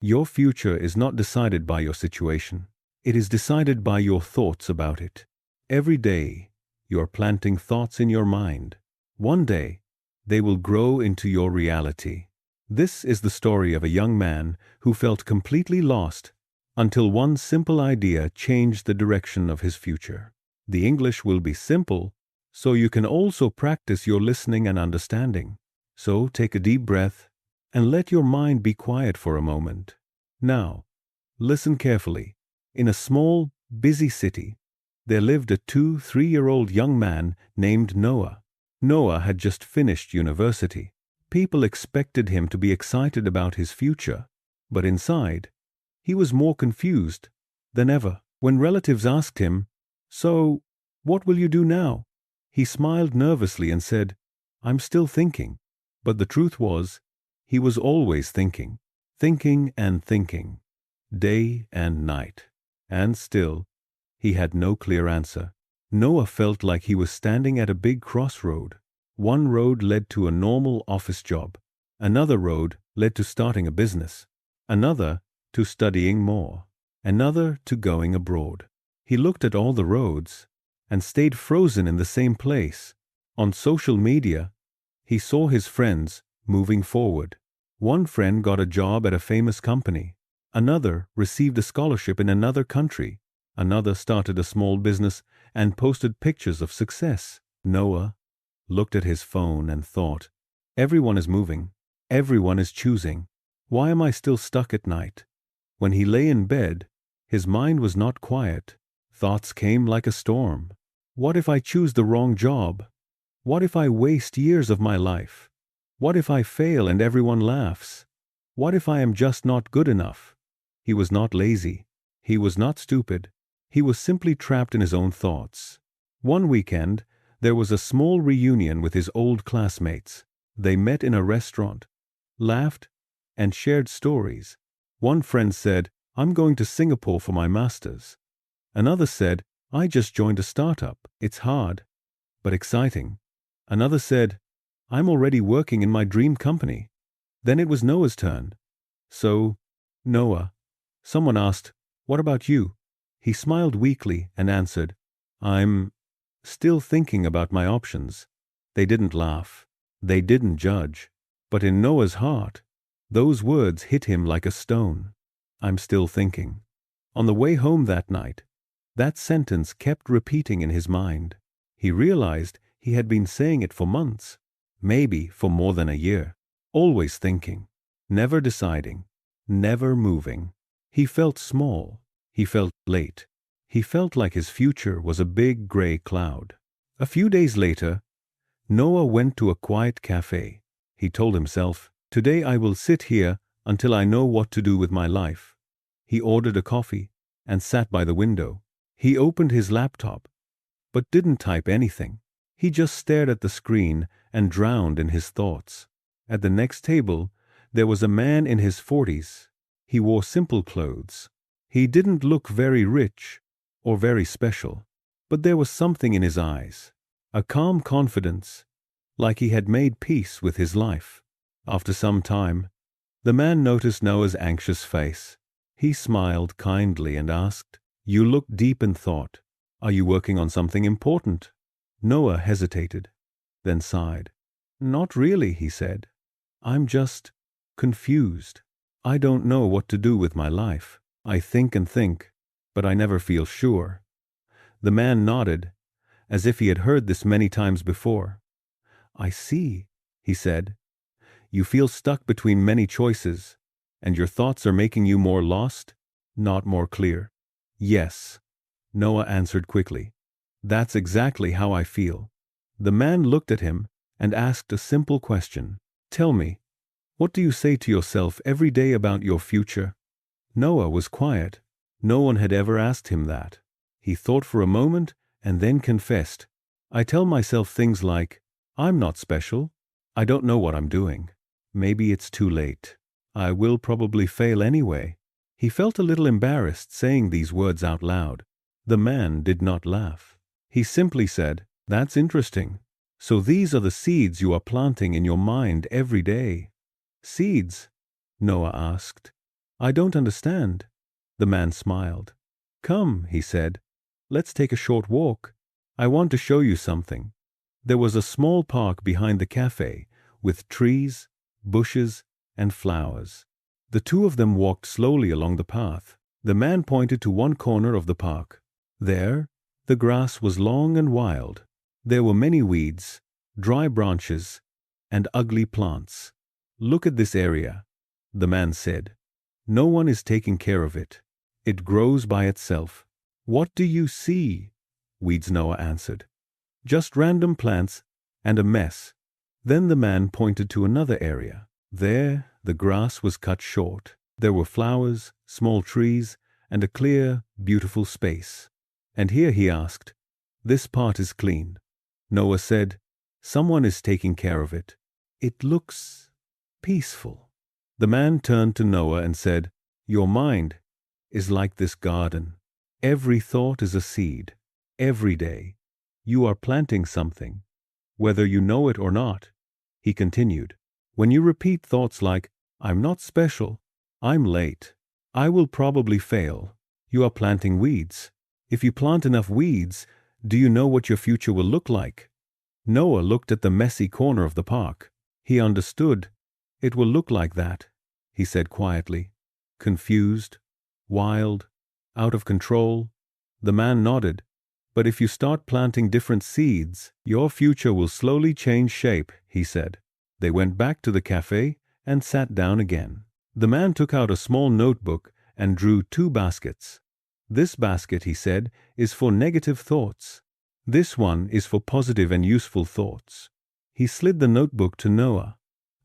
Your future is not decided by your situation. It is decided by your thoughts about it. Every day, you are planting thoughts in your mind. One day, they will grow into your reality. This is the story of a young man who felt completely lost until one simple idea changed the direction of his future. The English will be simple, so you can also practice your listening and understanding. So take a deep breath and let your mind be quiet for a moment. Now, listen carefully. In a small, busy city, there lived a 2-3-year-old young man named Noah. Noah had just finished university. People expected him to be excited about his future, but inside, he was more confused than ever. When relatives asked him, "So, what will you do now?" he smiled nervously and said, "I'm still thinking." But the truth was, he was always thinking and thinking, day and night. And still, he had no clear answer. Noah felt like he was standing at a big crossroad. One road led to a normal office job. Another road led to starting a business. Another to studying more. Another to going abroad. He looked at all the roads and stayed frozen in the same place. On social media, he saw his friends moving forward. One friend got a job at a famous company. Another received a scholarship in another country. Another started a small business and posted pictures of success. Noah looked at his phone and thought, "Everyone is moving. Everyone is choosing. Why am I still stuck at night?" When he lay in bed, his mind was not quiet. Thoughts came like a storm. What if I choose the wrong job? What if I waste years of my life? What if I fail and everyone laughs? What if I am just not good enough? He was not lazy. He was not stupid. He was simply trapped in his own thoughts. One weekend, there was a small reunion with his old classmates. They met in a restaurant, laughed, and shared stories. One friend said, "I'm going to Singapore for my master's." Another said, "I just joined a startup. It's hard, but exciting." Another said, "I'm already working in my dream company." Then it was Noah's turn. "So, Noah," someone asked, "what about you?" He smiled weakly and answered, "I'm still thinking about my options." They didn't laugh. They didn't judge. But in Noah's heart, those words hit him like a stone. "I'm still thinking." On the way home that night, that sentence kept repeating in his mind. He realized he had been saying it for months, maybe for more than a year. Always thinking, never deciding, never moving. He felt small. He felt late. He felt like his future was a big gray cloud. A few days later, Noah went to a quiet cafe. He told himself, "Today I will sit here until I know what to do with my life." He ordered a coffee and sat by the window. He opened his laptop, but didn't type anything. He just stared at the screen and drowned in his thoughts. At the next table, there was a man in his 40s. He wore simple clothes. He didn't look very rich or very special, but there was something in his eyes, a calm confidence, like he had made peace with his life. After some time, the man noticed Noah's anxious face. He smiled kindly and asked, "You look deep in thought. Are you working on something important?" Noah hesitated, then sighed. "Not really," he said. "I'm just confused. I don't know what to do with my life. I think and think, but I never feel sure." The man nodded, as if he had heard this many times before. "I see," he said. "You feel stuck between many choices, and your thoughts are making you more lost, not more clear." "Yes," Noah answered quickly. "That's exactly how I feel." The man looked at him and asked a simple question. "Tell me, what do you say to yourself every day about your future?" Noah was quiet. No one had ever asked him that. He thought for a moment and then confessed, "I tell myself things like, I'm not special. I don't know what I'm doing. Maybe it's too late. I will probably fail anyway." He felt a little embarrassed saying these words out loud. The man did not laugh. He simply said, "That's interesting. So these are the seeds you are planting in your mind every day." "Seeds?" Noah asked. I don't understand. The man smiled. Come, he said. Let's take a short walk. I want to show you something. There was a small park behind the cafe with trees, bushes, and flowers. The two of them walked slowly along the path. The man pointed to one corner of the park. There, the grass was long and wild. There were many weeds, dry branches, and ugly plants. Look at this area, the man said. No one is taking care of it. It grows by itself. What do you see? Weeds Noah answered. Just random plants and a mess. Then the man pointed to another area. There, the grass was cut short. There were flowers, small trees, and a clear, beautiful space. And here, he asked, this part is clean. Noah said, someone is taking care of it. It looks peaceful. The man turned to Noah and said, your mind is like this garden. Every thought is a seed. Every day, you are planting something, whether you know it or not. He continued, when you repeat thoughts like, I'm not special, I'm late, I will probably fail, you are planting weeds. If you plant enough weeds, do you know what your future will look like? Noah looked at the messy corner of the park. He understood. It will look like that, he said quietly. Confused, wild, out of control. The man nodded. But if you start planting different seeds, your future will slowly change shape, he said. They went back to the cafe and sat down again. The man took out a small notebook and drew 2 baskets. This basket, he said, is for negative thoughts. This one is for positive and useful thoughts. He slid the notebook to Noah.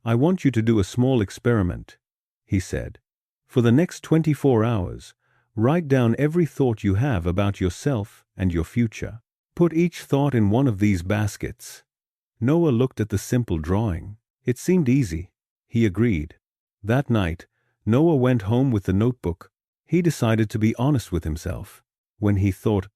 I want you to do a small experiment, he said. For the next 24 hours, write down every thought you have about yourself and your future. Put each thought in one of these baskets. Noah looked at the simple drawing. It seemed easy. He agreed. That night, Noah went home with the notebook. He decided to be honest with himself. When he thought,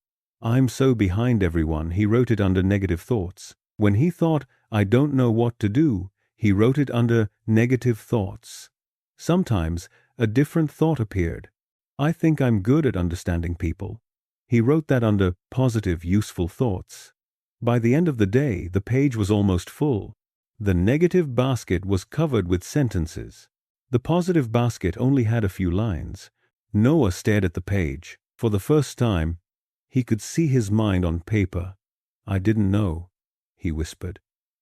I'm so behind everyone, he wrote it under negative thoughts. When he thought, I don't know what to do, he wrote it under negative thoughts. Sometimes, a different thought appeared. I think I'm good at understanding people. He wrote that under positive, useful thoughts. By the end of the day, the page was almost full. The negative basket was covered with sentences. The positive basket only had a few lines. Noah stared at the page. For the first time, he could see his mind on paper. I didn't know, he whispered.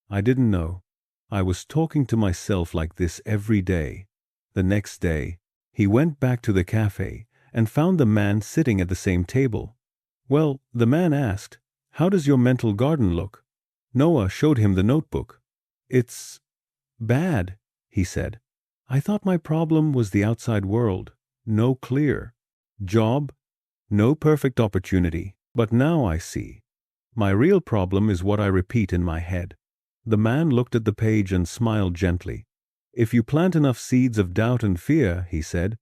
I didn't know. I was talking to myself like this every day. The next day, he went back to the cafe and found the man sitting at the same table. Well, the man asked, how does your mental garden look? Noah showed him the notebook. It's bad, he said. I thought my problem was the outside world. No clear job, no perfect opportunity. But now I see. My real problem is what I repeat in my head. The man looked at the page and smiled gently. If you plant enough seeds of doubt and fear, he said,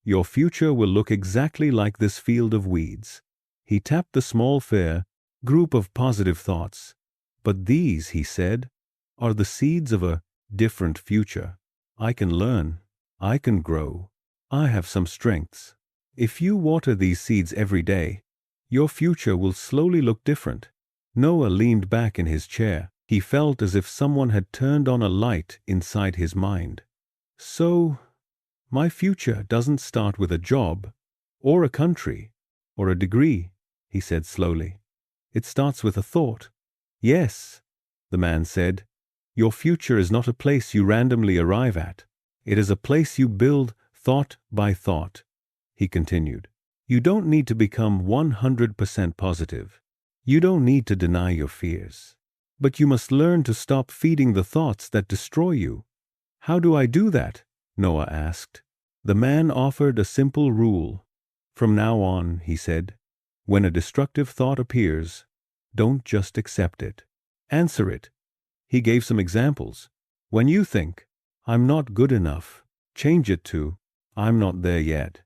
your future will look exactly like this field of weeds. He tapped the small fair group of positive thoughts. But these, he said, are the seeds of a different future. I can learn. I can grow. I have some strengths. If you water these seeds every day, your future will slowly look different. Noah leaned back in his chair. He felt as if someone had turned on a light inside his mind. So, my future doesn't start with a job, or a country, or a degree, he said slowly. It starts with a thought. Yes, the man said. Your future is not a place you randomly arrive at. It is a place you build thought by thought. He continued. You don't need to become 100% positive. You don't need to deny your fears. But you must learn to stop feeding the thoughts that destroy you. How do I do that? Noah asked. The man offered a simple rule. From now on, he said, when a destructive thought appears, don't just accept it. Answer it. He gave some examples. When you think, I'm not good enough, change it to, I'm not there yet,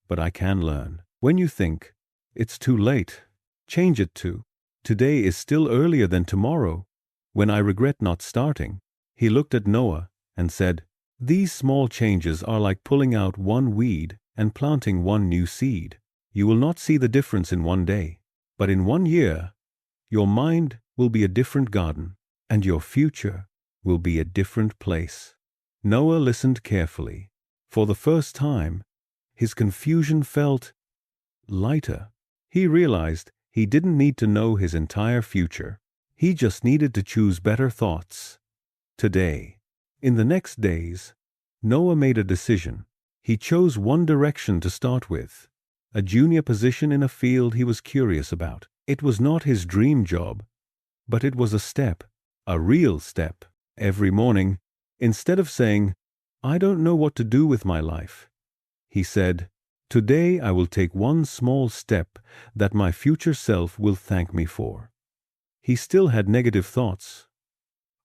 but I can learn. When you think, it's too late, change it to, today is still earlier than tomorrow, when I regret not starting. He looked at Noah and said, these small changes are like pulling out one weed and planting one new seed. You will not see the difference in one day, but in 1 year, your mind will be a different garden, and your future will be a different place. Noah listened carefully. For the first time, his confusion felt lighter. He realized he didn't need to know his entire future. He just needed to choose better thoughts. Today, in the next days, Noah made a decision. He chose one direction to start with, a junior position in a field he was curious about. It was not his dream job, but it was a step, a real step. Every morning, instead of saying, "I don't know what to do with my life," he said, "Today I will take one small step that my future self will thank me for." He still had negative thoughts.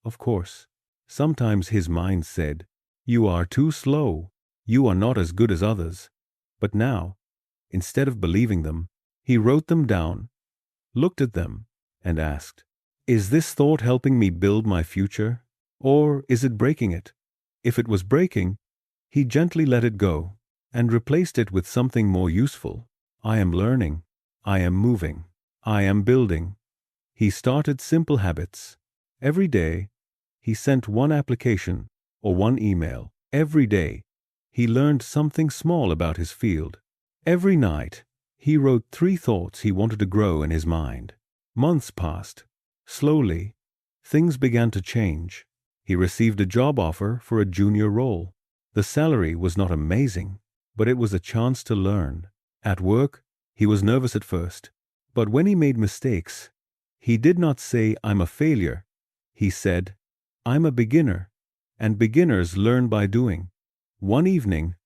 Of course, sometimes his mind said, "You are too slow. You are not as good as others." But now, instead of believing them, he wrote them down, looked at them, and asked, "Is this thought helping me build my future? Or is it breaking it?" If it was breaking, he gently let it go and replaced it with something more useful. "I am learning. I am moving. I am building." He started simple habits. Every day, he sent one application or one email. Every day, he learned something small about his field. Every night, he wrote 3 thoughts he wanted to grow in his mind. Months passed. Slowly, things began to change. He received a job offer for a junior role. The salary was not amazing, but it was a chance to learn. At work, he was nervous at first, but when he made mistakes, he did not say, "I'm a failure." He said, "I'm a beginner," and beginners learn by doing. One evening,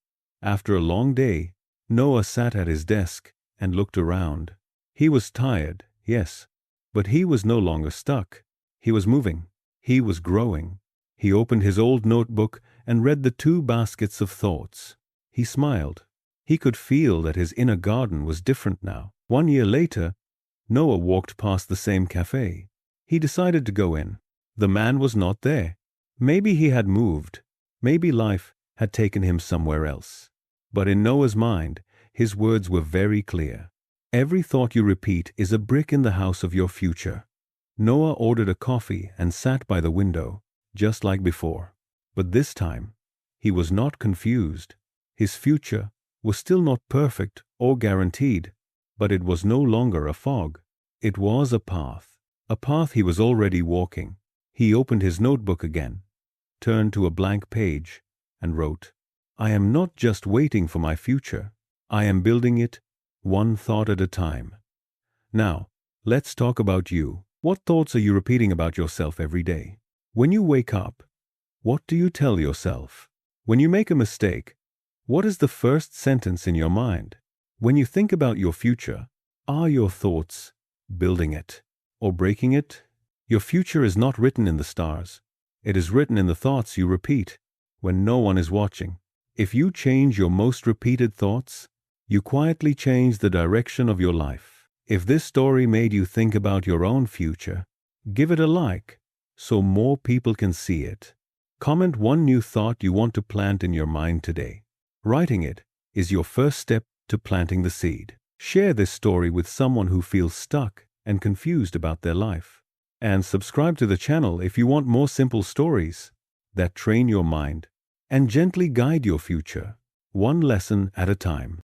after a long day, Noah sat at his desk and looked around. He was tired, yes, but he was no longer stuck. He was moving. He was growing. He opened his old notebook and read the 2 baskets of thoughts. He smiled. He could feel that his inner garden was different now. 1 year later, Noah walked past the same cafe. He decided to go in. The man was not there. Maybe he had moved. Maybe life had taken him somewhere else. But in Noah's mind, his words were very clear. Every thought you repeat is a brick in the house of your future. Noah ordered a coffee and sat by the window, just like before. But this time, he was not confused. His future was still not perfect or guaranteed, but it was no longer a fog. It was a path he was already walking. He opened his notebook again, turned to a blank page, and wrote, "I am not just waiting for my future. I am building it, one thought at a time." Now, let's talk about you. What thoughts are you repeating about yourself every day? When you wake up, what do you tell yourself? When you make a mistake, what is the first sentence in your mind? When you think about your future, are your thoughts building it or breaking it? Your future is not written in the stars. It is written in the thoughts you repeat when no one is watching. If you change your most repeated thoughts, you quietly change the direction of your life. If this story made you think about your own future, give it a like so more people can see it. Comment one new thought you want to plant in your mind today. Writing it is your first step to planting the seed. Share this story with someone who feels stuck and confused about their life. And subscribe to the channel if you want more simple stories that train your mind and gently guide your future, one lesson at a time.